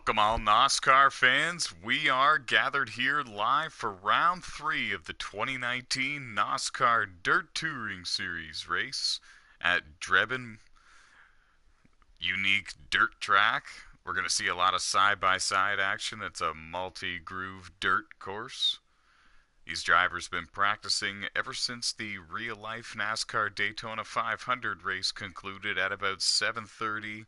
Welcome all NOSSCAR fans. We are gathered here live for round 3 of the 2019 NOSSCAR Dirt Touring Series race at Drebin. Unique dirt track. We're going to see a lot of side-by-side action. It's a multi-groove dirt course. These drivers have been practicing ever since the real-life NASCAR Daytona 500 race concluded at about 7:30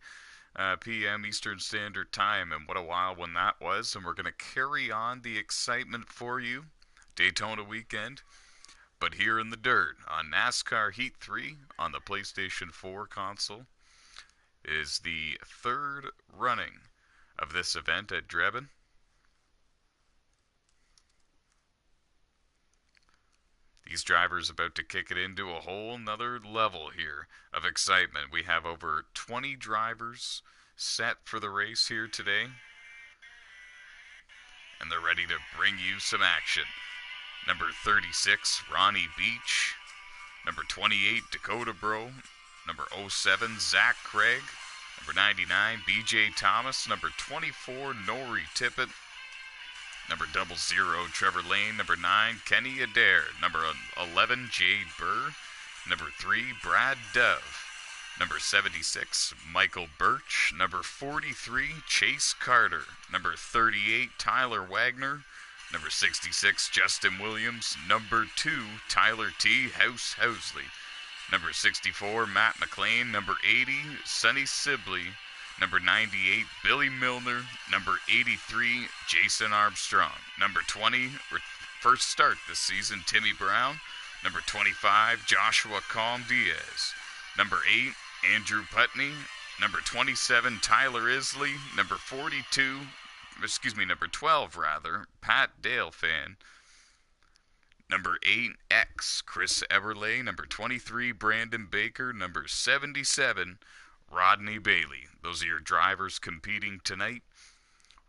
p.m. Eastern Standard Time, and what a while when that was. And we're going to carry on the excitement for you Daytona weekend, but here in the dirt on NASCAR Heat 3 on the PlayStation 4 console is the third running of this event at Drebin. These drivers about to kick it into a whole nother level here of excitement. We have over 20 drivers set for the race here today, and they're ready to bring you some action. Number 36, Ronnie Beach. Number 28, Dakota Bro. Number 07, Zach Craig. Number 99, BJ Thomas. Number 24, Nori Tippett. Number 00, Trevor Lane. Number 9, Kenny Adair. Number 11, Jade Burr. Number 3, Brad Dove. Number 76, Michael Birch. Number 43, Chase Carter. Number 38, Tyler Wagner. Number 66, Justin Williams. Number 2, Tyler T. Housley. Number 64, Matt McLean. Number 80, Sonny Sibley. Number 98, Billy Milner. Number 83, Jason Armstrong. Number 20, first start this season, Timmy Brown. Number 25, Joshua Calm Diaz. Number 8, Andrew Putney. Number 27, Tyler Isley. Number 12 rather, Pat Dale fan. Number 8, X, Chris Eberle. Number 23, Brandon Baker. Number 77, Rodney Bailey. Those are your drivers competing tonight.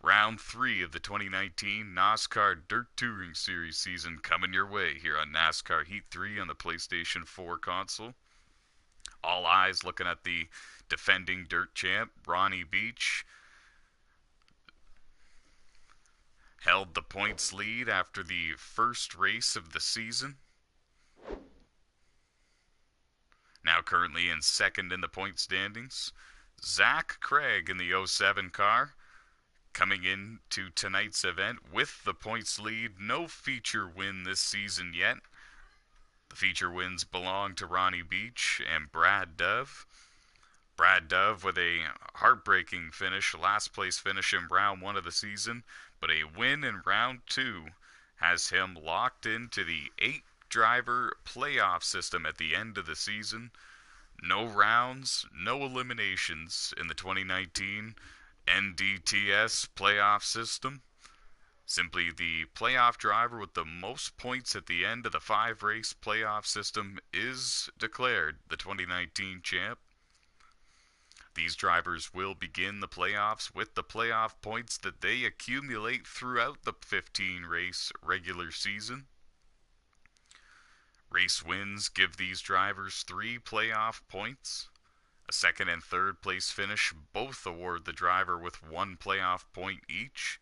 Round 3 of the 2019 NOSSCAR Dirt Touring Series season coming your way here on NASCAR Heat 3 on the PlayStation 4 console. All eyes looking at the defending dirt champ, Ronnie Beach. Held the points lead after the first race of the season. Now currently in second in the point standings. Zach Craig in the 07 car coming into tonight's event with the points lead. No feature win this season yet. The feature wins belong to Ronnie Beach and Brad Dove. Brad Dove with a heartbreaking finish, last place finish in round 1 of the season, but a win in round 2 has him locked into the 8-driver playoff system at the end of the season. No rounds, no eliminations in the 2019 NDTS playoff system. Simply the playoff driver with the most points at the end of the 5-race playoff system is declared the 2019 champ. These drivers will begin the playoffs with the playoff points that they accumulate throughout the 15-race regular season. Race wins give these drivers 3 playoff points. A second and third place finish both award the driver with 1 playoff point each.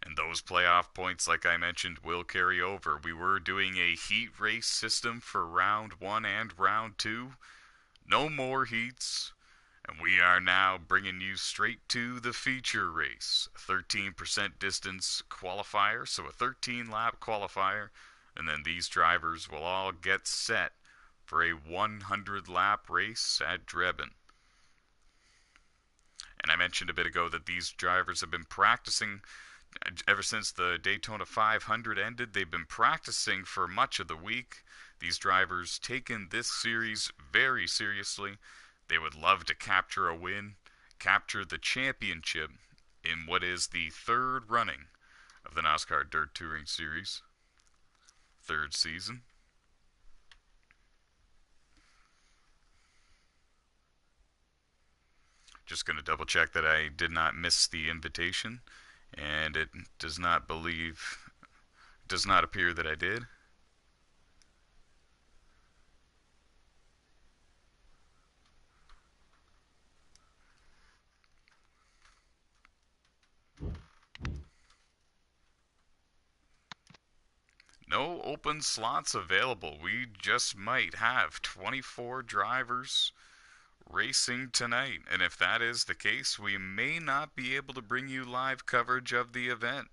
And those playoff points, like I mentioned, will carry over. We were doing a heat race system for round 1 and round 2. No more heats. And we are now bringing you straight to the feature race. A 13% distance qualifier, so a 13-lap qualifier. And then these drivers will all get set for a 100-lap race at Drebin. And I mentioned a bit ago that these drivers have been practicing ever since the Daytona 500 ended. They've been practicing for much of the week. These drivers taking this series very seriously. They would love to capture a win, capture the championship in what is the third running of the NASCAR Dirt Touring Series. Third season. Just going to double check that I did not miss the invitation, and it does not appear that I did. No open slots available. We just might have 24 drivers racing tonight. And if that is the case, we may not be able to bring you live coverage of the event.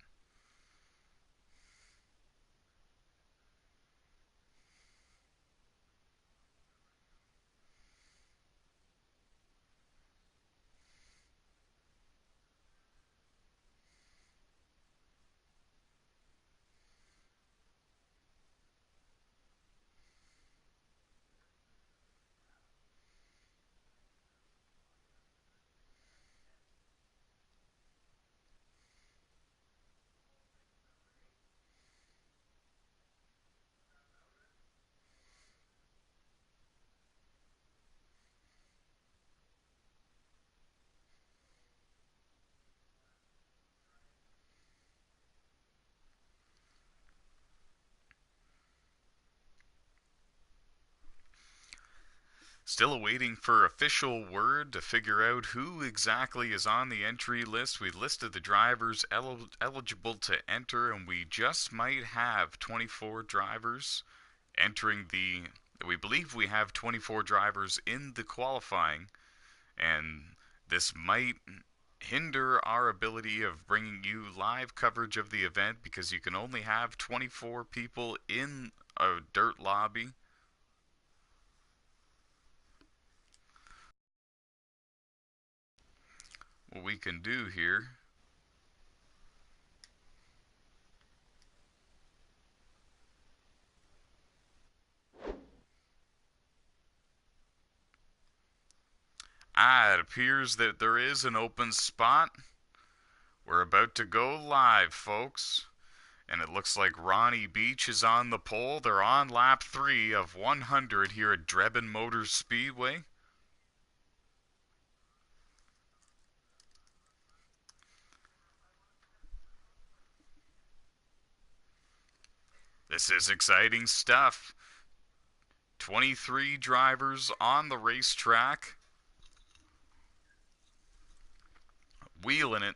Still waiting for official word to figure out who exactly is on the entry list. We listed the drivers eligible to enter, and we just might have 24 drivers entering the... We believe we have 24 drivers in the qualifying, and this might hinder our ability of bringing you live coverage of the event because you can only have 24 people in a dirt lobby. What we can do here it appears that there is an open spot. We're about to go live, folks. And it looks like Ronnie Beach is on the pole. They're on lap 3 of 100 here at Drebin Motor Speedway. This is exciting stuff. 23 drivers on the racetrack, wheeling it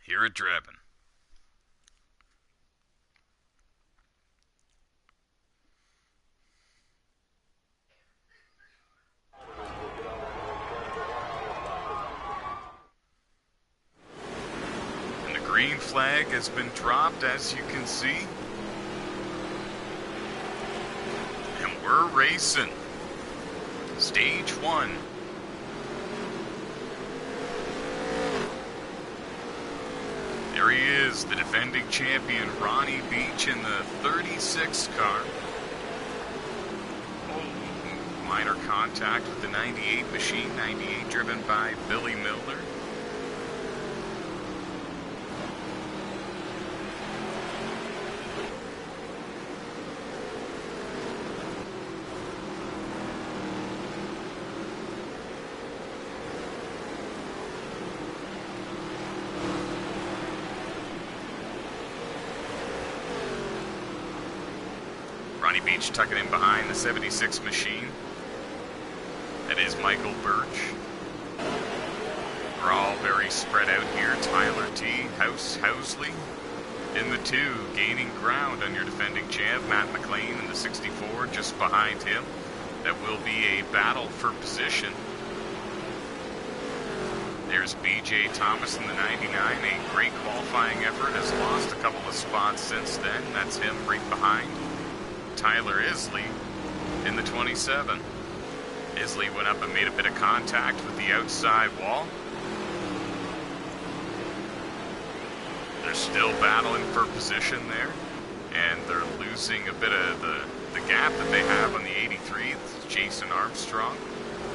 here at Drebin. And the green flag has been dropped, as you can see. And we're racing. Stage 1. There he is, the defending champion, Ronnie Beach, in the 36 car. Oh, minor contact with the 98 machine, 98 driven by Billy Milner. Ronnie Beach tucking in behind the 76 machine. That is Michael Birch. We're all very spread out here. Tyler T, Housley in the 2, gaining ground on your defending champ. Matt McLean in the 64 just behind him. That will be a battle for position. There's BJ Thomas in the 99, a great qualifying effort, has lost a couple of spots since then. That's him right behind Tyler Isley in the 27. Isley went up and made a bit of contact with the outside wall. They're still battling for position there, and they're losing a bit of the gap that they have on the 83. It's Jason Armstrong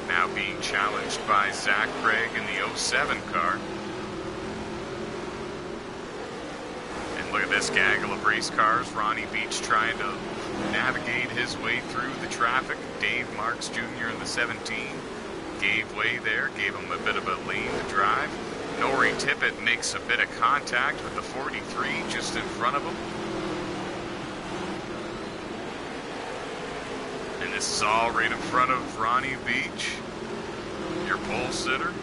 now being challenged by Zach Craig in the 07 car. And look at this gaggle of race cars. Ronnie Beach trying to navigate his way through the traffic. Dave Marks Jr. in the 17 gave way there, gave him a bit of a lane to drive. Nori Tippett makes a bit of contact with the 43 just in front of him. And this is all right in front of Ronnie Beach, your pole sitter.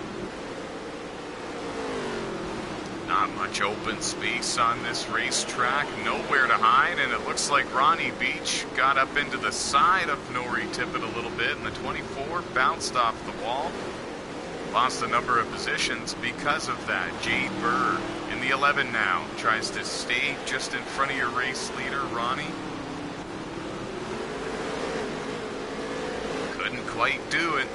Not much open space on this racetrack, nowhere to hide, and it looks like Ronnie Beach got up into the side of Nori Tippett a little bit, and the 24 bounced off the wall. Lost a number of positions because of that. Jade Burr in the 11 now, tries to stay just in front of your race leader, Ronnie. Couldn't quite do it.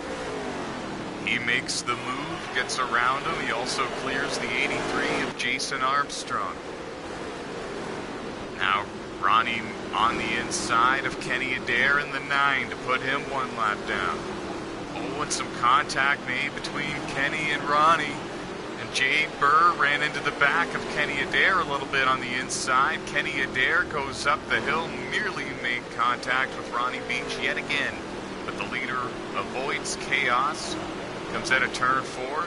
He makes the move, gets around him. He also clears the 83 of Jason Armstrong. Now Ronnie on the inside of Kenny Adair in the 9 to put him one lap down. Oh, and some contact made between Kenny and Ronnie. And Jade Burr ran into the back of Kenny Adair a little bit on the inside. Kenny Adair goes up the hill, nearly made contact with Ronnie Beach yet again. But the leader avoids chaos. Comes out of turn 4,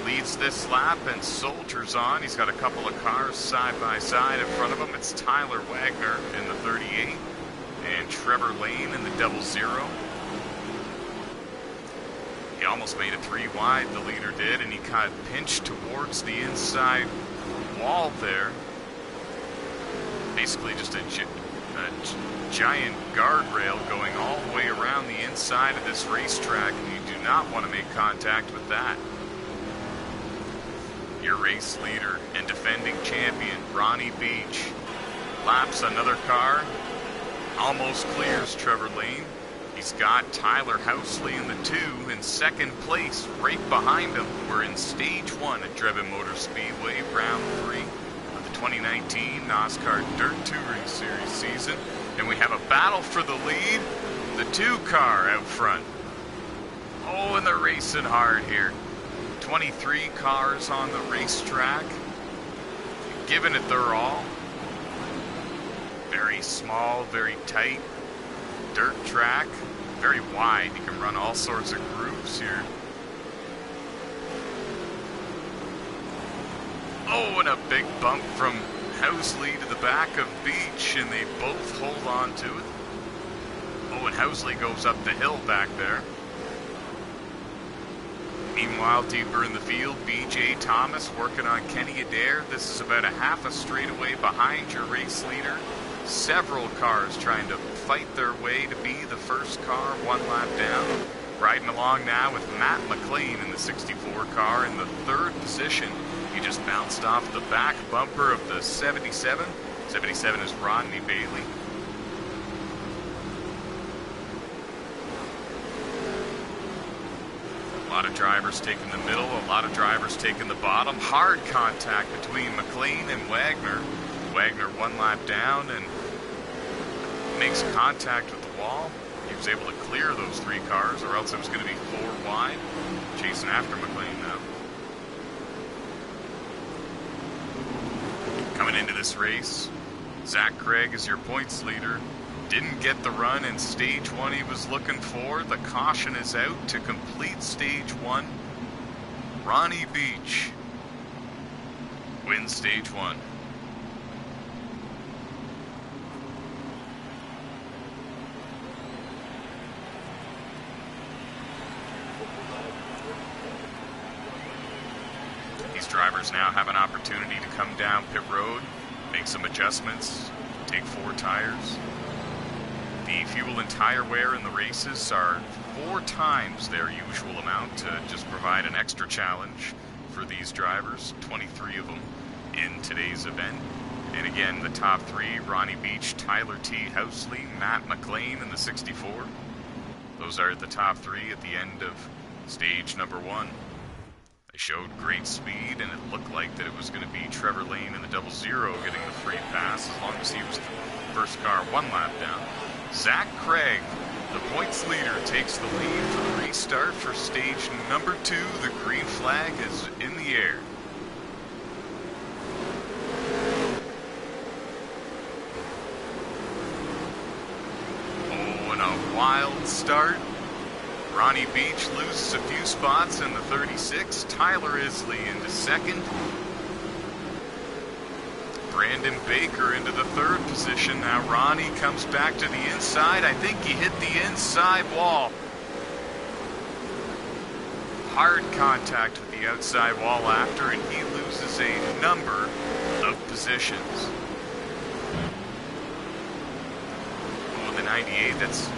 leads this lap and soldiers on. He's got a couple of cars side by side in front of him. It's Tyler Wagner in the 38 and Trevor Lane in the 00. He almost made it 3 wide, the leader did, and he kind of pinched towards the inside wall there. Basically just a giant guardrail going all the way around the inside of this racetrack, and you do not want to make contact with that. Your race leader and defending champion, Ronnie Beach, laps another car, almost clears Trevor Lane. He's got Tyler Housley in the 2 in second place, right behind him. We're in stage 1 at Drebin Motor Speedway, round 3 of the 2019 NASCAR Dirt 2 Race Series season. And we have a battle for the lead. The 2 car out front. Oh, and they're racing hard here. 23 cars on the racetrack. Giving it their all. Very small, very tight dirt track. Very wide. You can run all sorts of groups here. Oh, and a big bump from Housley to the back of Beach, and they both hold on to it. Oh, and Housley goes up the hill back there. Meanwhile, deeper in the field, B.J. Thomas working on Kenny Adair. This is about a half a straightaway behind your race leader. Several cars trying to fight their way to be the first car 1 lap down. Riding along now with Matt McLean in the 64 car in the 3rd position. He just bounced off the back bumper of the 77. 77 is Rodney Bailey. A lot of drivers taking the middle, a lot of drivers taking the bottom. Hard contact between McLean and Wagner. Wagner 1 lap down and makes contact with the wall. He was able to clear those 3 cars, or else it was going to be 4 wide. Chasing after McLean now. Coming into this race, Zach Craig is your points leader. Didn't get the run in stage 1 he was looking for. The caution is out to complete stage 1. Ronnie Beach wins stage 1. These drivers now have an opportunity to come down pit road, make some adjustments, take 4 tires. The fuel and tire wear in the races are 4 times their usual amount to just provide an extra challenge for these drivers, 23 of them in today's event. And again, the top 3, Ronnie Beach, Tyler T. Housley, Matt McLean in the 64. Those are the top 3 at the end of stage number 1. They showed great speed, and it looked like that it was going to be Trevor Lane in the 00 getting the free pass as long as he was the first car 1 lap down. Zach Craig, the points leader, takes the lead for the restart for stage number 2. The green flag is in the air. Oh, and a wild start. Ronnie Beach loses a few spots in the 36. Tyler Isley into 2nd. Brandon Baker into the 3rd position. Now Ronnie comes back to the inside. I think he hit the inside wall. hard contact with the outside wall after, and he loses a number of positions. Oh, the 98, that's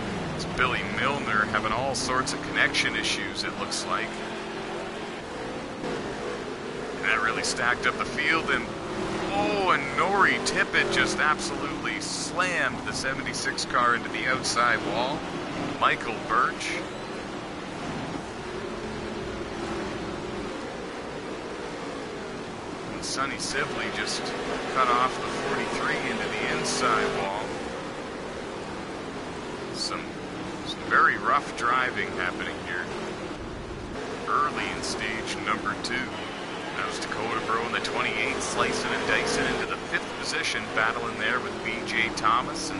Billy Milner having all sorts of connection issues, it looks like. And that really stacked up the field, and oh, and Nori Tippett just absolutely slammed the 76 car into the outside wall. Michael Birch. And Sonny Sibley just cut off the 43 into the inside wall. Some very rough driving happening here early in stage number 2. That was Dakota Bro in the 28, slicing and dicing into the 5th position, battling there with B.J. Thomas and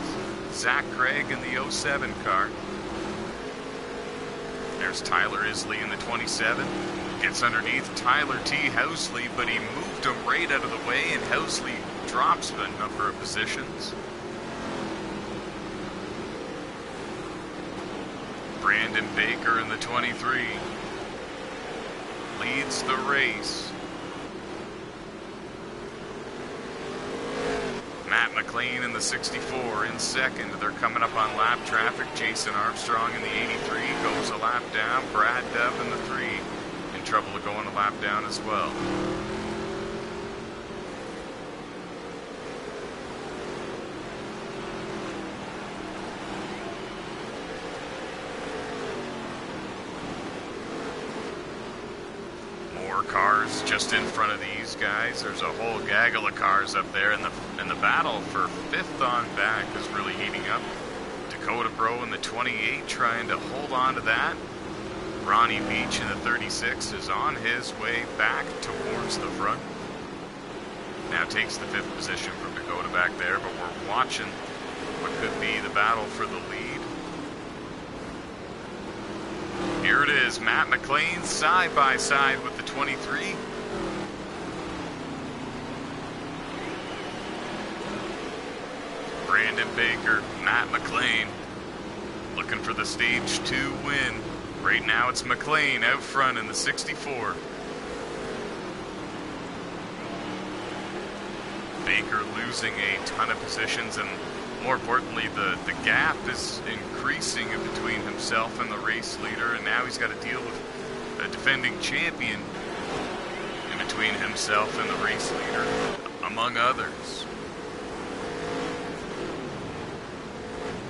Zach Craig in the 07 car. There's Tyler Isley in the 27. Gets underneath Tyler T. Housley, but he moved him right out of the way, and Housley drops a number of positions. Brandon Baker in the 23 leads the race. Matt McLean in the 64 in second. They're coming up on lap traffic. Jason Armstrong in the 83 goes a lap down. Brad Dove in the 3 in trouble of going a lap down as well. Cars just in front of these guys. There's a whole gaggle of cars up there, and the battle for 5th on back is really heating up. Dakota Bro in the 28 trying to hold on to that. Ronnie Beach in the 36 is on his way back towards the front. Now takes the 5th position from Dakota back there, but we're watching what could be the battle for the lead. Here it is, Matt McLean side by side with the 23. Brandon Baker, Matt McLean, looking for the stage 2 win. Right now it's McLean out front in the 64. Baker losing a ton of positions, and more importantly, the gap is increasing in between himself and the race leader, and now he's got to deal with a defending champion in between himself and the race leader, among others.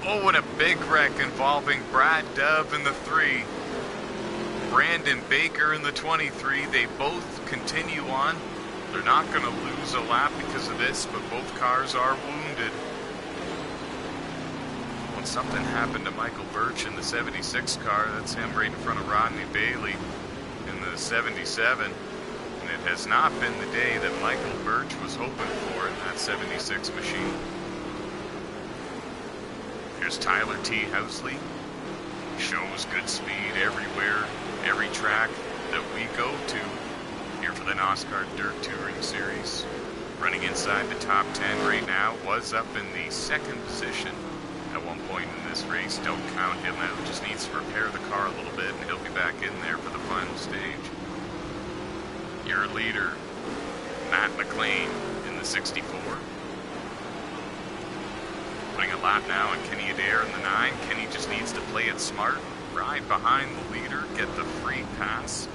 Oh, and a big wreck involving Brad Dove in the 3. Brandon Baker in the 23. They both continue on. They're not going to lose a lap because of this, but both cars are wounded. Something happened to Michael Birch in the 76 car. That's him right in front of Rodney Bailey in the 77. And it has not been the day that Michael Birch was hoping for in that 76 machine. Here's Tyler T. Housley. Shows good speed everywhere, every track that we go to here for the NOSSCAR Dirt Touring Series. Running inside the top 10 right now. Was up in the 2nd position at one point in this race. Don't count him out. Just needs to repair the car a little bit, and he'll be back in there for the final stage. Your leader, Matt McLean in the 64. Putting a lap now on Kenny Adair in the 9. Kenny just needs to play it smart, ride behind the leader, get the free pass,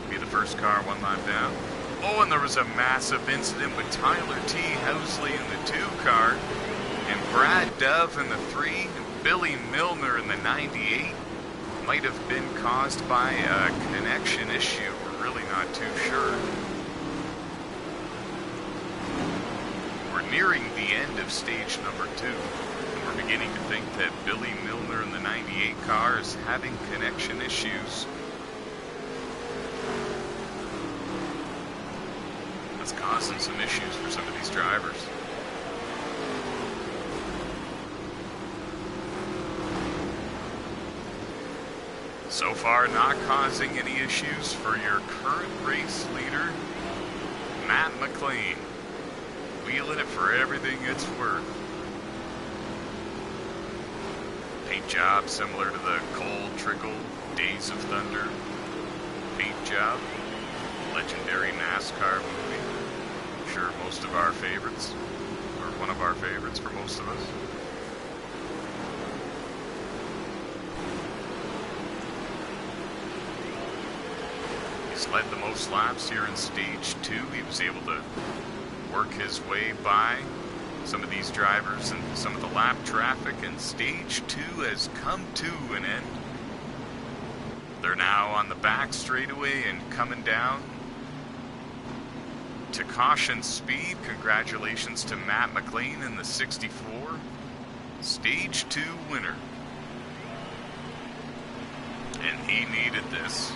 be the first car 1 lap down. Oh, and there was a massive incident with Tyler T. Housley in the 2 car, and Brad Dove in the 3, and Billy Milner in the 98. Might have been caused by a connection issue. We're really not too sure. We're nearing the end of stage number 2, and we're beginning to think that Billy Milner in the 98 car is having connection issues. That's causing some issues for some of these drivers. So far, not causing any issues for your current race leader, Matt McLean. Wheeling it for everything it's worth. Paint job similar to the Cold Trickle Days of Thunder paint job. Legendary NASCAR movie. I'm sure most of our favorites, or one of our favorites for most of us. He's led the most laps here in Stage 2. He was able to work his way by some of these drivers and some of the lap traffic, and Stage 2 has come to an end. They're now on the back straightaway and coming down to caution speed. Congratulations to Matt McLean in the 64. Stage 2 winner. And he needed this.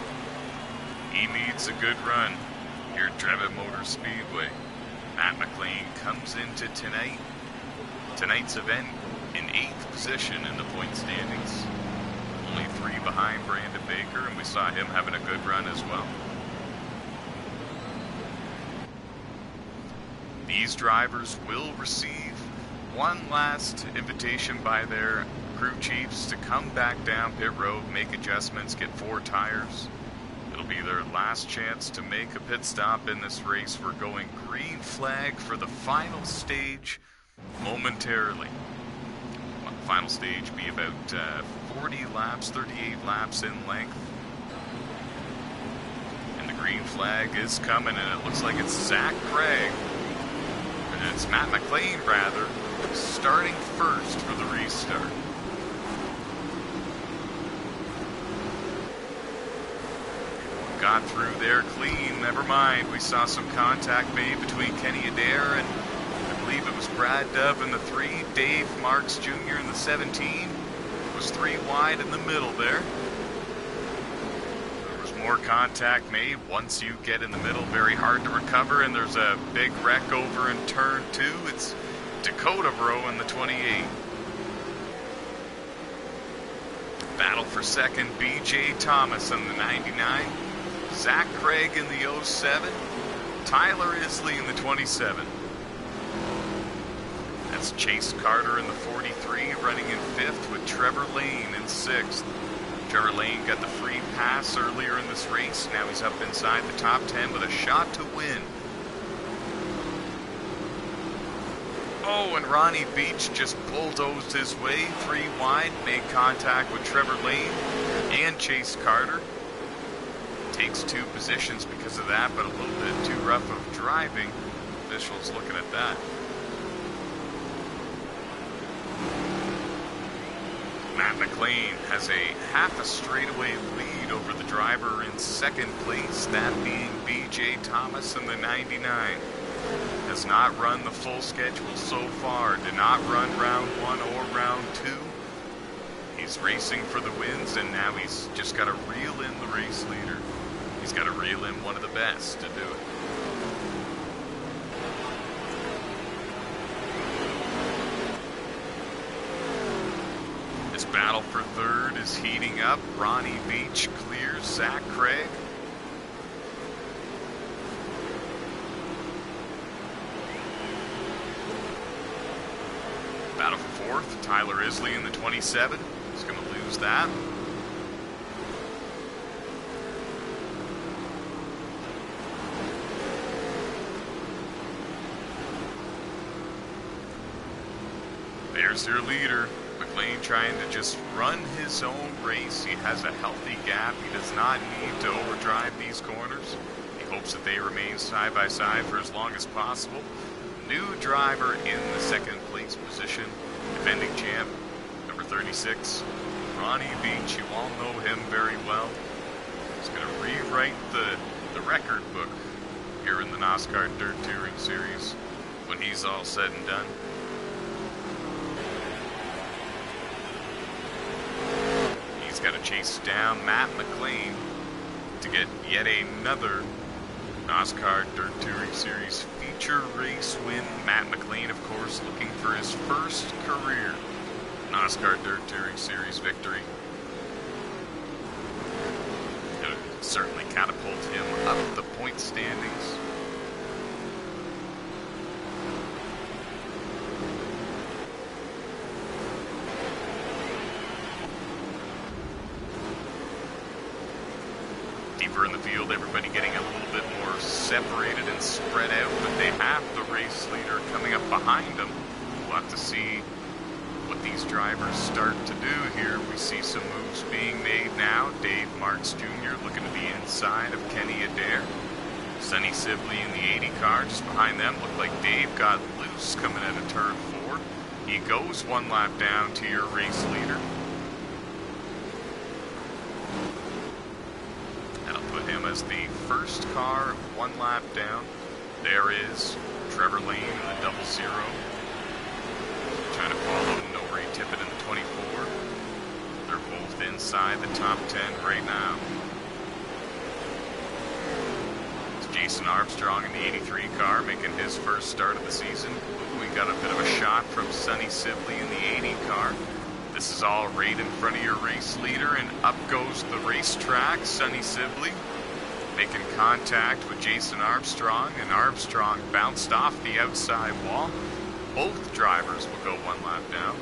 He needs a good run here at Drebin Motor Speedway. Matt McLean comes into tonight's event in 8th position in the point standings. Only 3 behind Brandon Baker, and we saw him having a good run as well. These drivers will receive one last invitation by their crew chiefs to come back down pit road, make adjustments, get 4 tires. It'll be their last chance to make a pit stop in this race. We're going green flag for the final stage momentarily. Final stage be about 40 laps, 38 laps in length. And the green flag is coming, and it looks like it's Zach Craig. And it's Matt McLean, rather, starting first for the restart. Got through there clean. Never mind. We saw some contact made between Kenny Adair and I believe it was Brad Dove in the 3. Dave Marks Jr. in the 17. Was 3 wide in the middle there. There was more contact made. Once you get in the middle, very hard to recover, and there's a big wreck over in turn 2. It's Dakota Bro in the 28. Battle for second, BJ Thomas in the 99. Zach Craig in the 07, Tyler Isley in the 27. That's Chase Carter in the 43, running in 5th with Trevor Lane in 6th. Trevor Lane got the free pass earlier in this race. Now he's up inside the top 10 with a shot to win. Oh, and Ronnie Beach just bulldozed his way 3 wide, made contact with Trevor Lane and Chase Carter. Takes 2 positions because of that, but a little bit too rough of driving. Officials looking at that. Matt McLean has a half a straightaway lead over the driver in 2nd place, that being BJ Thomas in the 99. Has not run the full schedule so far, did not run round 1 or round 2. He's racing for the wins, and now he's just got to reel in the race leader. He's got to reel in one of the best to do it. This battle for 3rd is heating up. Ronnie Beach clears Zach Craig. Battle for 4th, Tyler Isley in the 27. He's going to lose that. There's your leader. McLean trying to just run his own race. He has a healthy gap. He does not need to overdrive these corners. He hopes that they remain side by side for as long as possible. New driver in the 2nd place position. Defending champ, number 36, Ronnie Beach. You all know him very well. He's going to rewrite the record book here in the NOSSCAR Dirt Touring Series when he's all said and done. He's got to chase down Matt McLean to get yet another NOSSCAR Dirt Touring Series feature race win. Matt McLean, of course, looking for his first career NOSSCAR Dirt Touring Series victory. It'll certainly catapult him up the point standings. Deeper in the field, everybody getting a little bit more separated and spread out, but they have the race leader coming up behind them. We'll have to see what these drivers start to do here. We see some moves being made now. Dave Marks Jr. looking to the inside of Kenny Adair. Sonny Sibley in the 80 car just behind them. Looked like Dave got loose coming out of turn 4. He goes one lap down to your race leader. That'll put him as the first car one lap down. There is Trevor Lane in the 00. Trying to follow No Ray Tippett in the 24. They're both inside the top 10 right now. It's Jason Armstrong in the 83 car making his first start of the season. Ooh, we got a bit of a shot from Sonny Sibley in the 80 car. This is all right in front of your race leader, and up goes the racetrack. Sonny Sibley making contact with Jason Armstrong, and Armstrong bounced off the outside wall. Both drivers will go one lap down.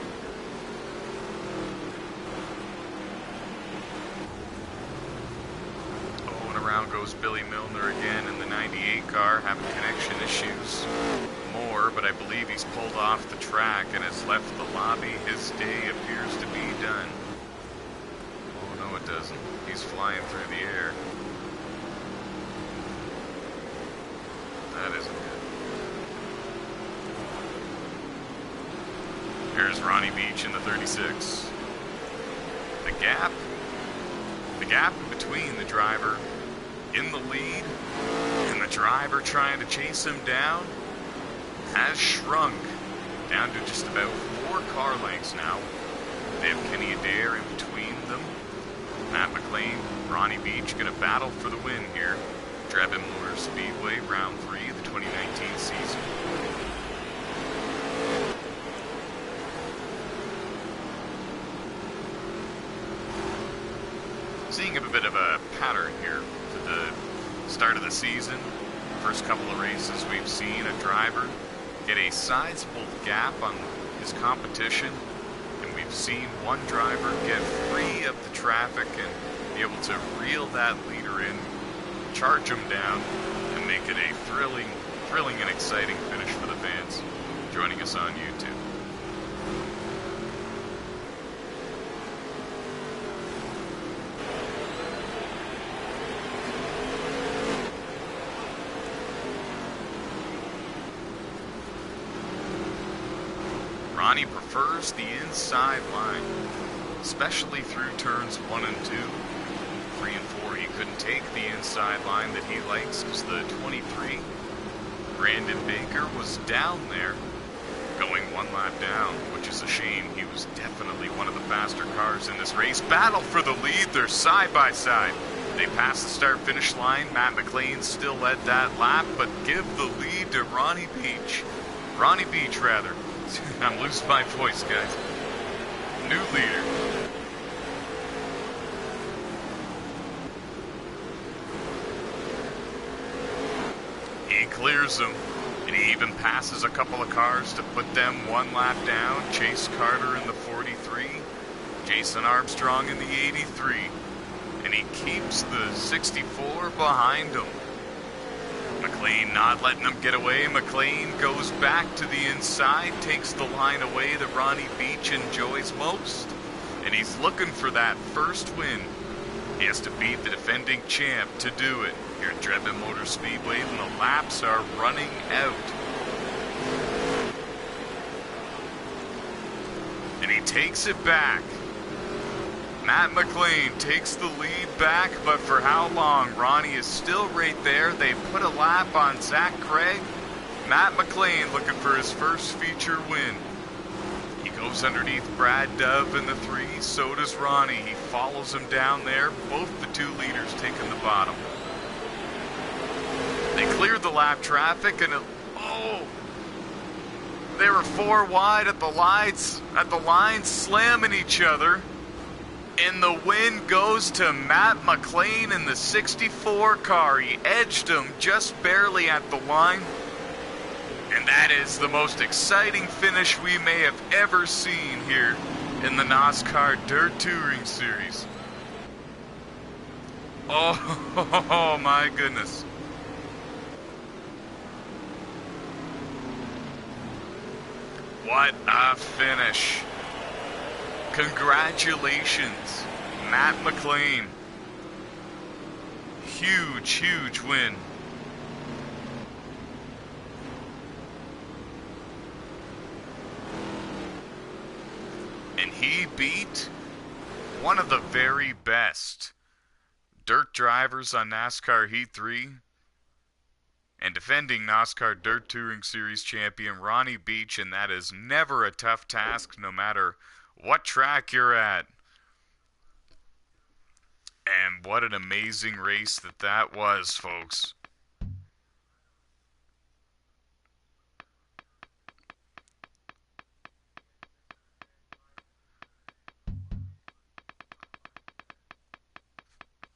Oh, and around goes Billy Milner again in the 98 car, having connection issues. More, but I believe he's pulled off the track and has left the lobby. His day appears to be done. Oh, no, it doesn't. He's flying through the air. That isn't good. Here's Ronnie Beach in the 36. The gap between the driver in the lead and the driver trying to chase him down has shrunk down to just about 4 car lengths now. They have Kenny Adair in between them. Matt McLean, Ronnie Beach going to battle for the win here. Drebin Motor Speedway, round 3 of the 2019 season. Seeing a bit of a pattern here to the start of the season. First couple of races we've seen a driver get a sizable gap on his competition, and we've seen one driver get free of the traffic and be able to reel that leader in, charge him down, and make it a thrilling and exciting finish for the fans joining us on YouTube. Ronnie prefers the inside line, especially through turns 1 and 2. 3 and 4, he couldn't take the inside line that he likes because the 23, Brandon Baker, was down there going one lap down, which is a shame. He was definitely one of the faster cars in this race. Battle for the lead, they're side by side. They pass the start-finish line. Matt McLean still led that lap, but give the lead to Ronnie Beach. Ronnie Beach, rather. I'm losing my voice, guys. New leader. He clears them, and he even passes a couple of cars to put them one lap down. Chase Carter in the 43, Jason Armstrong in the 83, and he keeps the 64 behind him. McLean not letting him get away. McLean goes back to the inside, takes the line away that Ronnie Beach enjoys most, and he's looking for that first win. He has to beat the defending champ to do it here at Drebin Motor Speedway, and the laps are running out. And he takes it back. Matt McLean takes the lead back, but for how long? Ronnie is still right there. They put a lap on Zach Craig. Matt McLean looking for his first feature win. He goes underneath Brad Dove in the 3. So does Ronnie. He follows him down there. Both the 2 leaders taking the bottom. They cleared the lap traffic, and they were 4 wide at the lines, slamming each other. And the win goes to Matt McLean in the 64 car. He edged him just barely at the line. And that is the most exciting finish we may have ever seen here in the NOSSCAR Dirt Touring Series. Oh, my goodness. What a finish. Congratulations, Matt McLean. Huge, huge win. And he beat one of the very best dirt drivers on NASCAR Heat 3 and defending NASCAR Dirt Touring Series champion Ronnie Beach, and that is never a tough task no matter what track you're at. And what an amazing race that was, folks.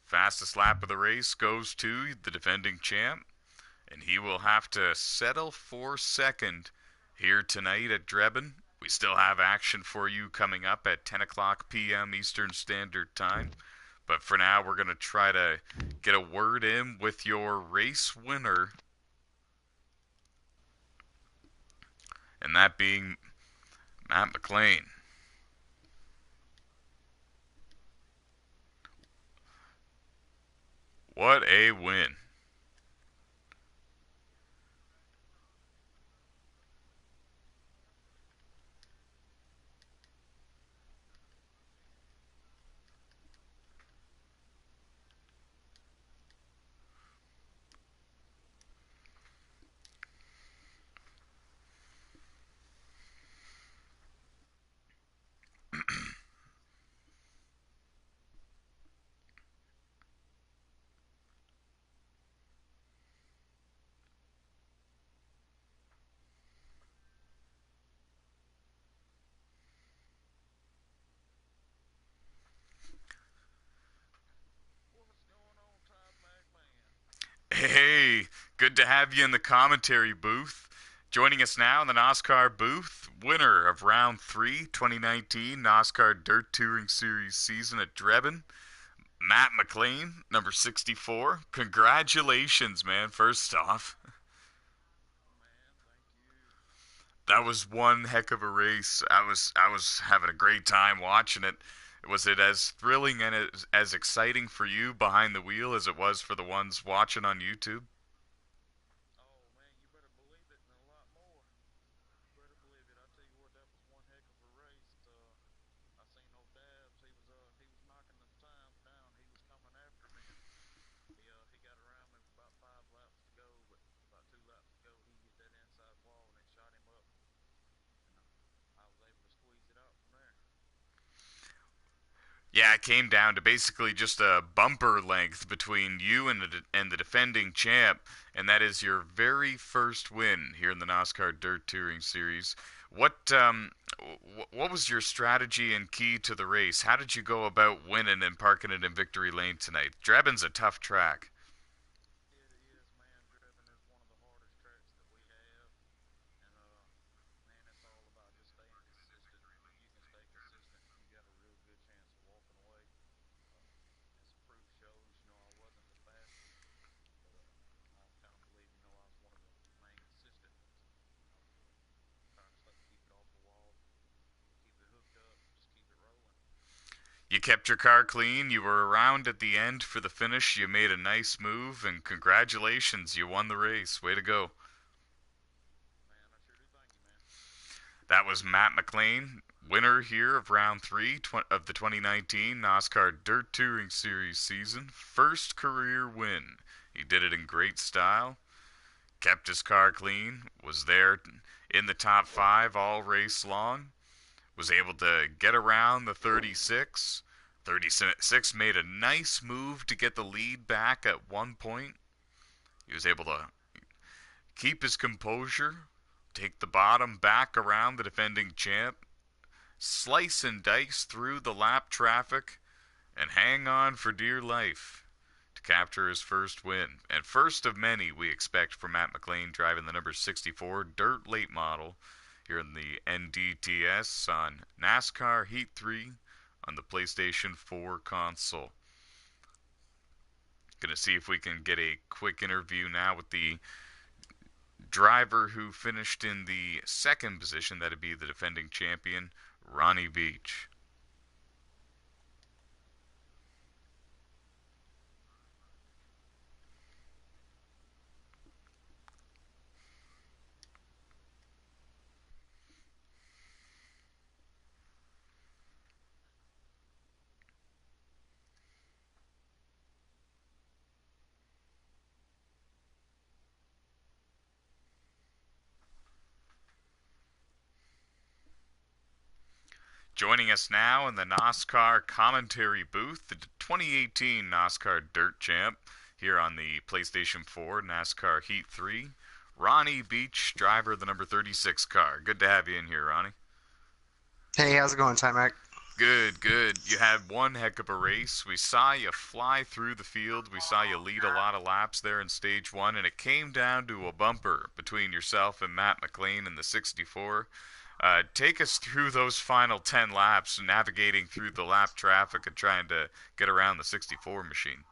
Fastest lap of the race goes to the defending champ, and he will have to settle for second here tonight at Drebin. We still have action for you coming up at 10 o'clock p.m. Eastern Standard Time. But for now, we're going to try to get a word in with your race winner, and that being Matt McLean. What a win. Hey, good to have you in the commentary booth. Joining us now in the NOSSCAR booth, winner of round 3, 2019 NOSSCAR Dirt Touring Series season at Drebin, Matt McLean, number 64. Congratulations, man, first off. That was one heck of a race. I was having a great time watching it. Was it as thrilling and as exciting for you behind the wheel as it was for the ones watching on YouTube? Yeah, it came down to basically just a bumper length between you and the defending champ, and that is your very first win here in the NASCAR Dirt Touring Series. What was your strategy and key to the race? How did you go about winning and parking it in victory lane tonight? Drebin's a tough track. You kept your car clean. You were around at the end for the finish. You made a nice move, and congratulations, you won the race. Way to go. That was Matt McLean, winner here of round 3 of the 2019 NASCAR Dirt Touring Series season. First career win. He did it in great style. Kept his car clean. Was there in the top 5 all race long. Was able to get around the 36. 36 made a nice move to get the lead back at one point. He was able to keep his composure, take the bottom back around the defending champ, slice and dice through the lap traffic, and hang on for dear life to capture his first win. And first of many we expect from Matt McLean driving the number 64 Dirt Late Model here in the NDTS on NASCAR Heat 3 on the PlayStation 4 console. Going to see if we can get a quick interview now with the driver who finished in the second position. That'd be the defending champion, Ronnie Beach. Joining us now in the NOSSCAR commentary booth, the 2018 NOSSCAR Dirt Champ here on the PlayStation 4 NASCAR Heat 3, Ronnie Beach, driver of the number 36 car. Good to have you in here, Ronnie. Hey, how's it going, Ty-Mac? Good, good. You had one heck of a race. We saw you fly through the field. We saw you lead a lot of laps there in stage one, and it came down to a bumper between yourself and Matt McLean in the 64. Take us through those final 10 laps, navigating through the lap traffic and trying to get around the 64 machine.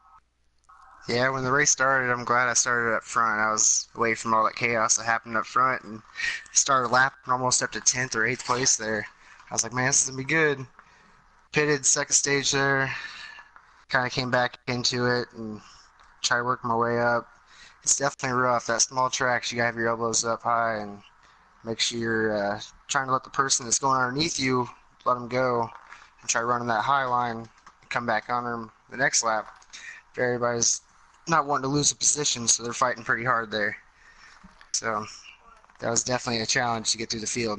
Yeah, when the race started, I'm glad I started up front. I was away from all that chaos that happened up front and started lapping almost up to 10th or 8th place there. I was like, man, this is going to be good. Pitted second stage there, kind of came back into it and tried working my way up. It's definitely rough. That small track, you got to have your elbows up high and make sure you're trying to let the person that's going underneath you, let them go and try running that high line and come back on them the next lap. Everybody's not wanting to lose a position, so they're fighting pretty hard there. So that was definitely a challenge to get through the field.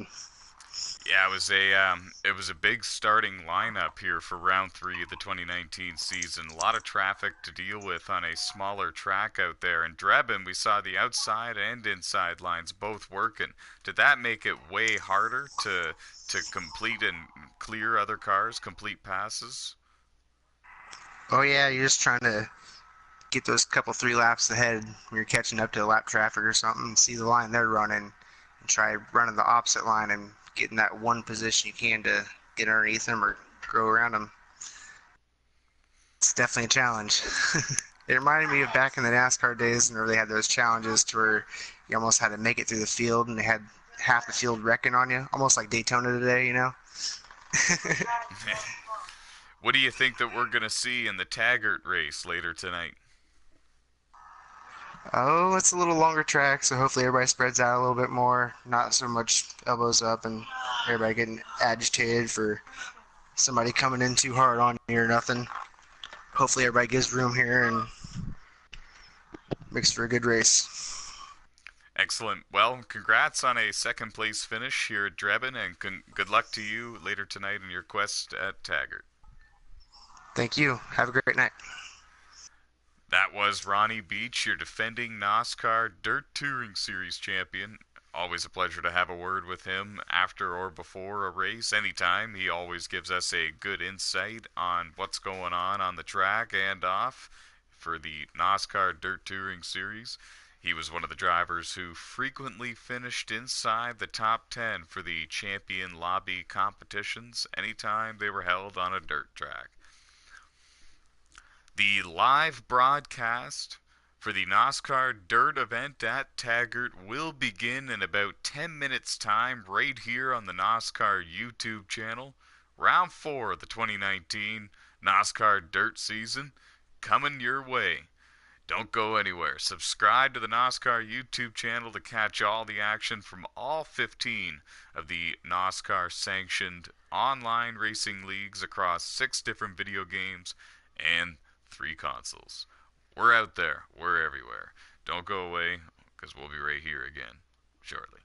Yeah, it was a big starting lineup here for round three of the 2019 season. A lot of traffic to deal with on a smaller track out there. In Drebin, we saw the outside and inside lines both working. Did that make it way harder to complete and clear other cars, complete passes? Oh yeah, you're just trying to get those couple 3 laps ahead when you're catching up to lap traffic or something. See the line they're running and try running the opposite line and getting that one position you can to get underneath them or go around them. It's definitely a challenge. It reminded me of back in the NASCAR days whenever they had those challenges to where you almost had to make it through the field and they had half the field wrecking on you, almost like Daytona today, you know? What do you think that we're going to see in the Taggart race later tonight? Oh, it's a little longer track, so hopefully everybody spreads out a little bit more. Not so much elbows up and everybody getting agitated for somebody coming in too hard on you or nothing. Hopefully everybody gives room here and makes for a good race. Excellent. Well, congrats on a second place finish here at Drebin, and good luck to you later tonight in your quest at Taggart. Thank you. Have a great night. That was Ronnie Beach, your defending NOSSCAR Dirt Touring Series champion. Always a pleasure to have a word with him after or before a race, anytime. He always gives us a good insight on what's going on the track and off for the NOSSCAR Dirt Touring Series. He was one of the drivers who frequently finished inside the top 10 for the champion lobby competitions anytime they were held on a dirt track. The live broadcast for the NOSSCAR Dirt event at Taggart will begin in about 10 minutes' time right here on the NOSSCAR YouTube channel. Round 4 of the 2019 NOSSCAR Dirt season coming your way. Don't go anywhere. Subscribe to the NOSSCAR YouTube channel to catch all the action from all 15 of the NOSSCAR sanctioned online racing leagues across 6 different video games and 3 consoles. We're out there. We're everywhere. Don't go away, because we'll be right here again shortly.